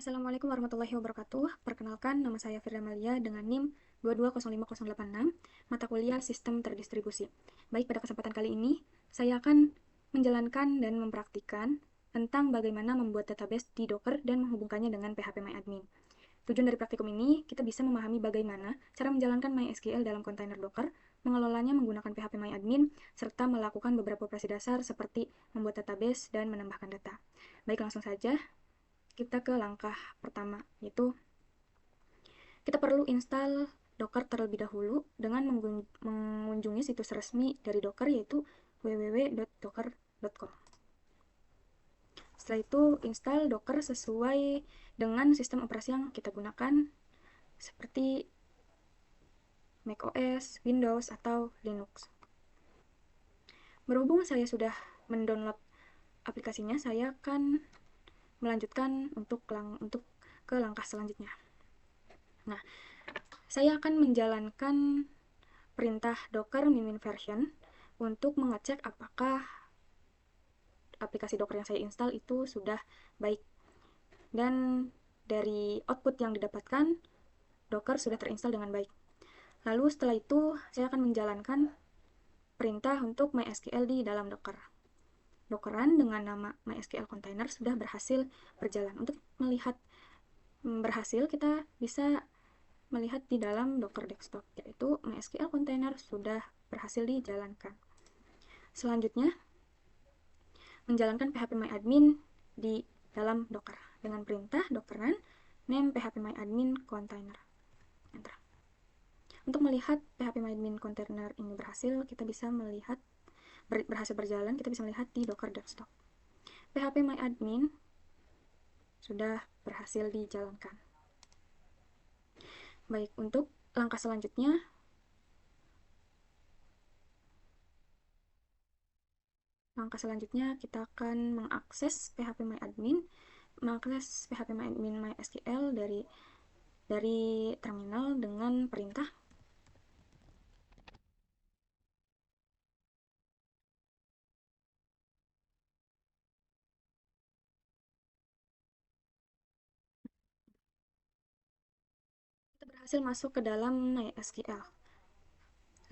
Assalamualaikum warahmatullahi wabarakatuh. Perkenalkan, nama saya Firda Malia dengan NIM 2205086, mata kuliah Sistem Terdistribusi. Baik, pada kesempatan kali ini, saya akan menjalankan dan mempraktikkan tentang bagaimana membuat database di Docker dan menghubungkannya dengan phpMyAdmin. Tujuan dari praktikum ini, kita bisa memahami bagaimana cara menjalankan MySQL dalam kontainer Docker, mengelolanya menggunakan phpMyAdmin, serta melakukan beberapa operasi dasar seperti membuat database dan menambahkan data. Baik, langsung saja kita ke langkah pertama, yaitu kita perlu install Docker terlebih dahulu dengan mengunjungi situs resmi dari Docker, yaitu www.docker.com. Setelah itu, install Docker sesuai dengan sistem operasi yang kita gunakan, seperti macOS, Windows, atau Linux. Berhubung saya sudah mendownload aplikasinya, saya akan melanjutkan untuk ke langkah selanjutnya. Nah, saya akan menjalankan perintah docker -version untuk mengecek apakah aplikasi Docker yang saya install itu sudah baik. Dan dari output yang didapatkan, Docker sudah terinstall dengan baik. Lalu setelah itu, saya akan menjalankan perintah untuk MySQL di dalam Docker. Dockeran dengan nama MySQL Container sudah berhasil berjalan. Untuk melihat berhasil, kita bisa melihat di dalam Docker Desktop, yaitu MySQL Container sudah berhasil dijalankan. Selanjutnya, menjalankan phpMyAdmin di dalam Docker dengan perintah dockeran name phpMyAdmin container. Enter. Untuk melihat phpMyAdmin container ini berhasil, kita bisa melihat berhasil berjalan, kita bisa melihat di Docker Desktop. phpMyAdmin sudah berhasil dijalankan. Baik, untuk langkah selanjutnya, kita akan mengakses phpMyAdmin MySQL dari terminal dengan perintah kita berhasil masuk ke dalam MySQL.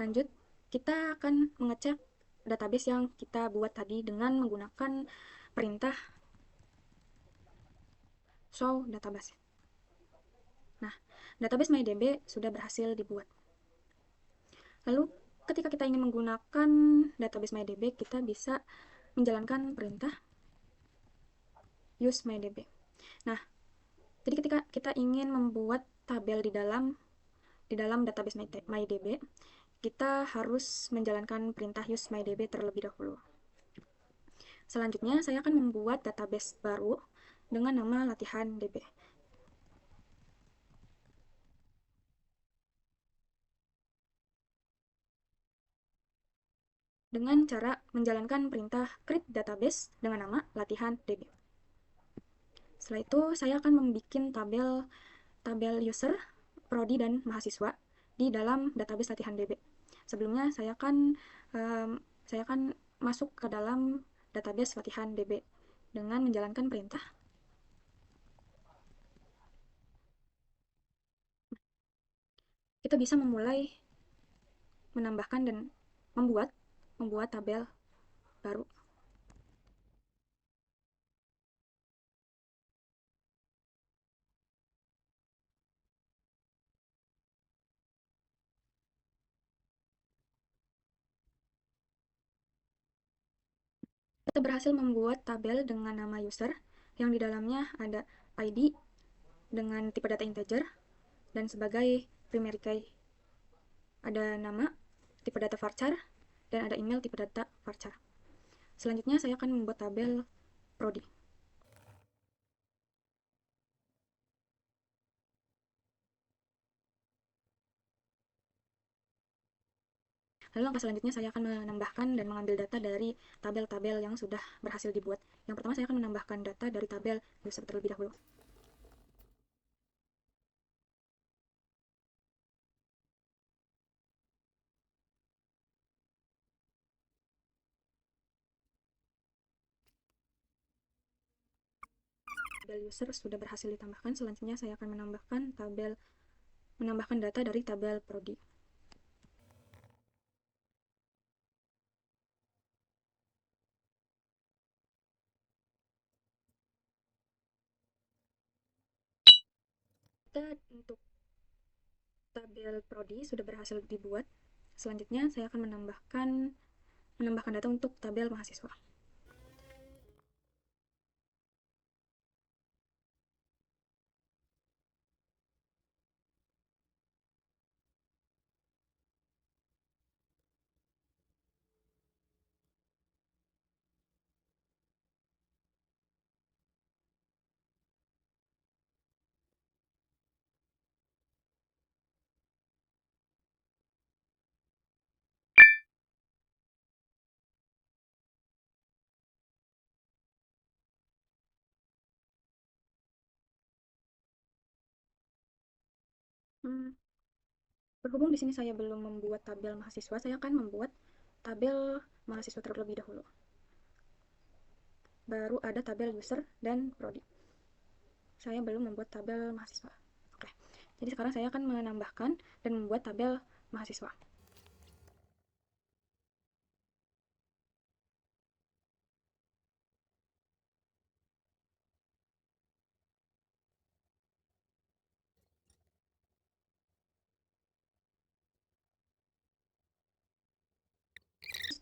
Lanjut, kita akan mengecek database yang kita buat tadi dengan menggunakan perintah show database. Nah, database MyDB sudah berhasil dibuat. Lalu, ketika kita ingin menggunakan database MyDB, kita bisa menjalankan perintah use MyDB. Nah, jadi ketika kita ingin membuat tabel di dalam database MyDB, kita harus menjalankan perintah use MyDB terlebih dahulu. Selanjutnya, saya akan membuat database baru dengan nama latihan DB. Dengan cara menjalankan perintah create database dengan nama latihan DB. Setelah itu, saya akan membuat tabel user, prodi, dan mahasiswa di dalam database latihan DB. Sebelumnya, saya akan masuk ke dalam database latihan DB dengan menjalankan perintah kita bisa memulai menambahkan dan membuat tabel baru. Kita berhasil membuat tabel dengan nama user yang di dalamnya ada ID dengan tipe data integer dan sebagai primary key. Ada nama, tipe data varchar, dan ada email tipe data varchar. Selanjutnya saya akan membuat tabel prodi. Lalu langkah selanjutnya saya akan menambahkan dan mengambil data dari tabel-tabel yang sudah berhasil dibuat. Yang pertama saya akan menambahkan data dari tabel user terlebih dahulu. tabel user sudah berhasil ditambahkan. Selanjutnya saya akan menambahkan data dari tabel prodi. Data untuk tabel prodi sudah berhasil dibuat. Selanjutnya saya akan menambahkan data untuk tabel mahasiswa. Berhubung di sini saya belum membuat tabel mahasiswa, saya akan membuat tabel mahasiswa terlebih dahulu. Baru ada tabel user dan prodi. Saya belum membuat tabel mahasiswa. Oke. Jadi sekarang saya akan menambahkan dan membuat tabel mahasiswa.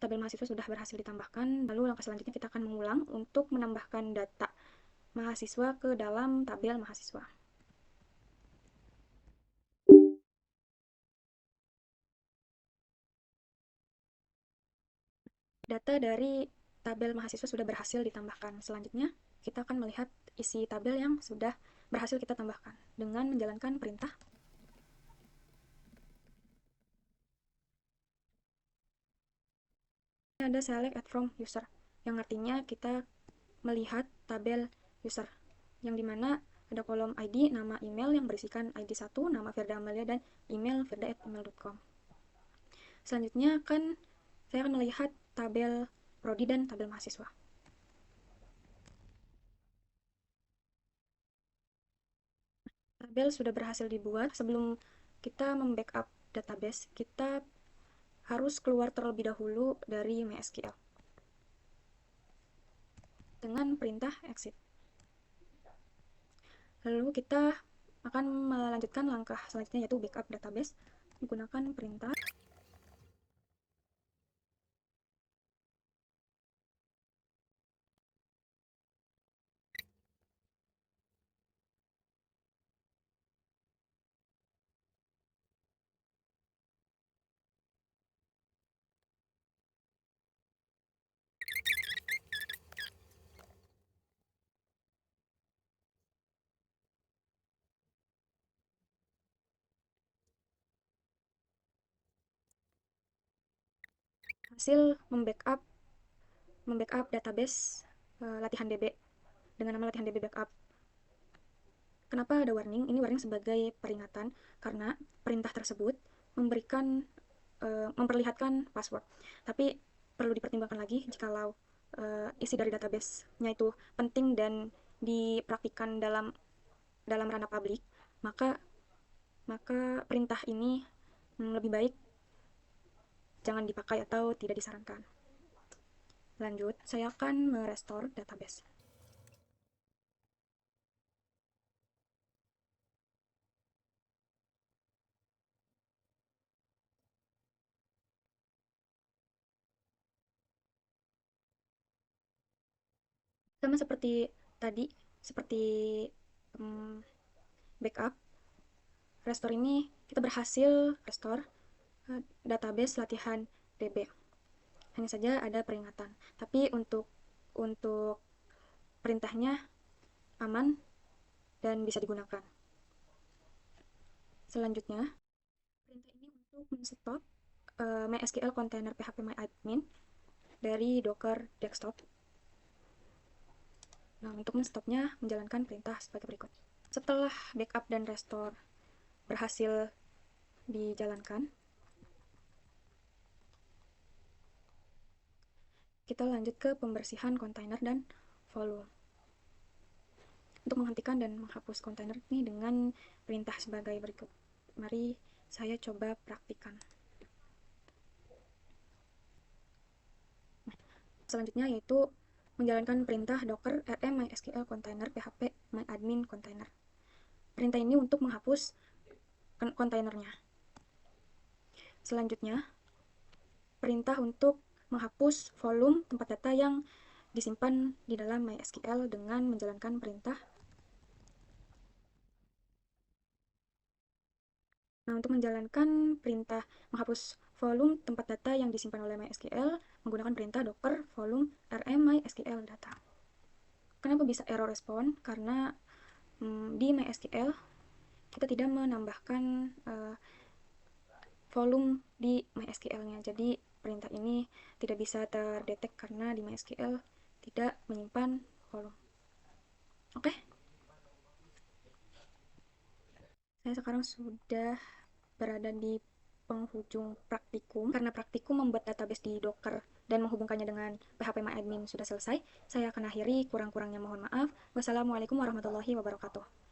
Tabel mahasiswa sudah berhasil ditambahkan. Lalu langkah selanjutnya kita akan mengulang untuk menambahkan data mahasiswa ke dalam tabel mahasiswa. Data dari tabel mahasiswa sudah berhasil ditambahkan. Selanjutnya, kita akan melihat isi tabel yang sudah berhasil kita tambahkan dengan menjalankan perintah. Ada select at from user, yang artinya kita melihat tabel user, yang dimana ada kolom ID, nama email yang berisikan ID 1, nama Firda Amalia, dan email firda@email.com. Selanjutnya saya akan melihat tabel prodi dan tabel mahasiswa. Tabel sudah berhasil dibuat. Sebelum kita membackup database, kita harus keluar terlebih dahulu dari MySQL dengan perintah exit. Lalu kita akan melanjutkan langkah selanjutnya, yaitu backup database menggunakan perintah hasil membackup database latihan DB dengan nama latihan DB backup. Kenapa ada warning? Ini warning sebagai peringatan karena perintah tersebut memperlihatkan password. Tapi perlu dipertimbangkan lagi jikalau isi dari database-nya itu penting dan dipraktikkan dalam ranah publik, maka perintah ini lebih baik jangan dipakai atau tidak disarankan. Lanjut, saya akan merestore database. Sama seperti tadi, seperti backup, restore ini kita berhasil restore database latihan DB. Hanya saja ada peringatan. Tapi untuk perintahnya aman dan bisa digunakan. Selanjutnya, perintah ini untuk men-stop MySQL container phpMyAdmin dari Docker desktop. Nah, untuk men-stopnya menjalankan perintah sebagai berikut. Setelah backup dan restore berhasil dijalankan, kita lanjut ke pembersihan kontainer dan volume. untuk menghentikan dan menghapus kontainer ini dengan perintah sebagai berikut. Mari saya coba praktikan. Selanjutnya yaitu menjalankan perintah docker rm mysql container php myadmin container. Perintah ini untuk menghapus kontainernya. Selanjutnya, perintah untuk menghapus volume tempat data yang disimpan di dalam MySQL dengan menjalankan perintah. Nah, untuk menjalankan perintah menghapus volume tempat data yang disimpan oleh MySQL menggunakan perintah docker volume rm mysql data. Kenapa bisa error respon? Karena di MySQL kita tidak menambahkan volume di MySQL-nya. Jadi perintah ini tidak bisa terdetek karena di MySQL tidak menyimpan volume. Oke. Saya sekarang sudah berada di penghujung praktikum. Karena praktikum membuat database di Docker dan menghubungkannya dengan PHP MyAdmin sudah selesai, saya akan akhiri. Kurang-kurangnya mohon maaf. Wassalamualaikum warahmatullahi wabarakatuh.